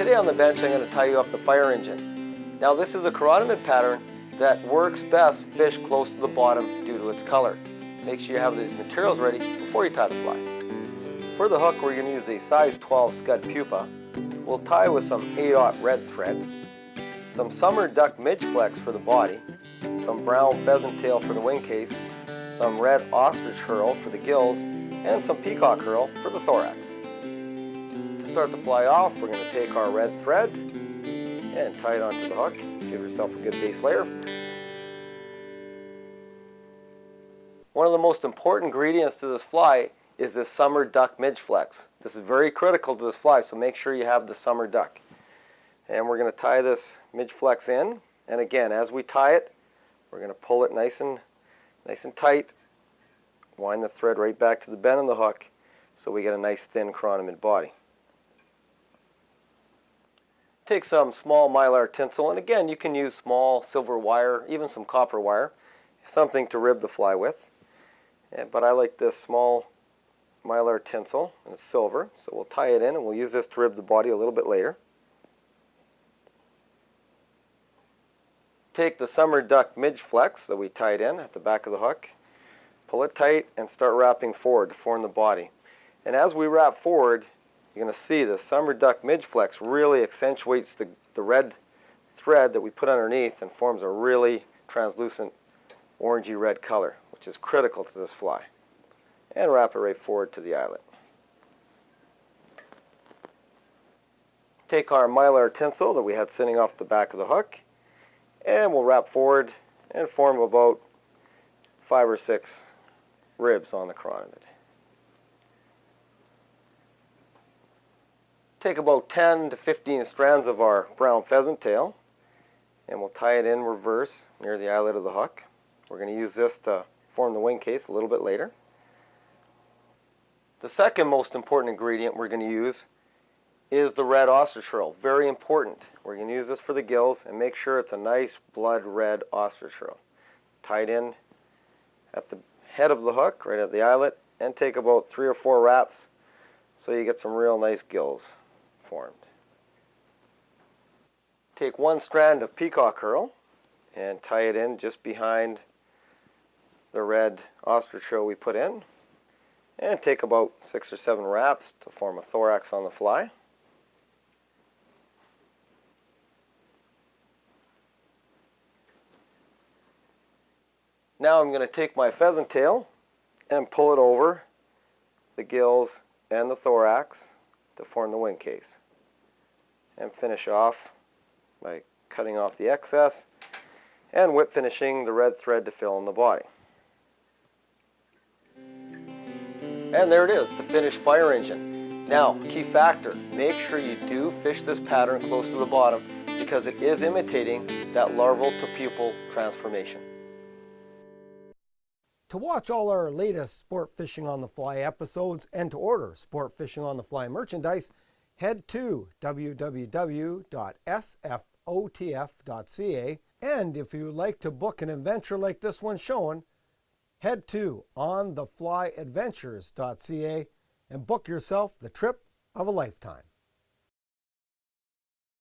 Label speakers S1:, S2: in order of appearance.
S1: Today on the bench I'm going to tie you up the fire engine. Now this is a chironomid pattern that works best fish close to the bottom due to its color. Make sure you have these materials ready before you tie the fly. For the hook we're going to use a size 12 Scud pupa. We'll tie with some 8/0 red thread, some summer duck midge flex for the body, some brown pheasant tail for the wing case, some red ostrich herl for the gills, and some peacock herl for the thorax. To start the fly off, we're going to take our red thread and tie it onto the hook. Give yourself a good base layer. One of the most important ingredients to this fly is this summer duck midge flex. This is very critical to this fly, so make sure you have the summer duck. And we're going to tie this midge flex in, and again, as we tie it, we're going to pull it nice and tight, wind the thread right back to the bend of the hook so we get a nice thin chironomid body. Take some small mylar tinsel, and again you can use small silver wire, even some copper wire, something to rib the fly with. But I like this small mylar tinsel, and it's silver, so we'll tie it in and we'll use this to rib the body a little bit later. Take the summer duck midge flex that we tied in at the back of the hook, pull it tight and start wrapping forward to form the body. And as we wrap forward, you're going to see the summer duck midge flex really accentuates the red thread that we put underneath and forms a really translucent orangey red color, which is critical to this fly. And wrap it right forward to the eyelet. Take our mylar tinsel that we had sitting off the back of the hook, and we'll wrap forward and form about 5 or 6 ribs on the chironomid. Take about 10 to 15 strands of our brown pheasant tail, and we'll tie it in reverse near the eyelet of the hook. We're going to use this to form the wing case a little bit later. The second most important ingredient we're going to use is the red ostrich herl. Very important. We're going to use this for the gills, and make sure it's a nice blood red ostrich herl. Tied in at the head of the hook, right at the eyelet, and take about 3 or 4 wraps so you get some real nice gills formed. Take 1 strand of peacock herl and tie it in just behind the red ostrich herl we put in, and take about 6 or 7 wraps to form a thorax on the fly. Now I'm going to take my pheasant tail and pull it over the gills and the thorax to form the wing case, and finish off by cutting off the excess and whip finishing the red thread to fill in the body. And there it is, the finished fire engine. Now, key factor, make sure you do fish this pattern close to the bottom because it is imitating that larval to pupal transformation.
S2: To watch all our latest Sport Fishing on the Fly episodes and to order Sport Fishing on the Fly merchandise, head to www.sfotf.ca. And if you would like to book an adventure like this one shown, head to ontheflyadventures.ca and book yourself the trip of a lifetime.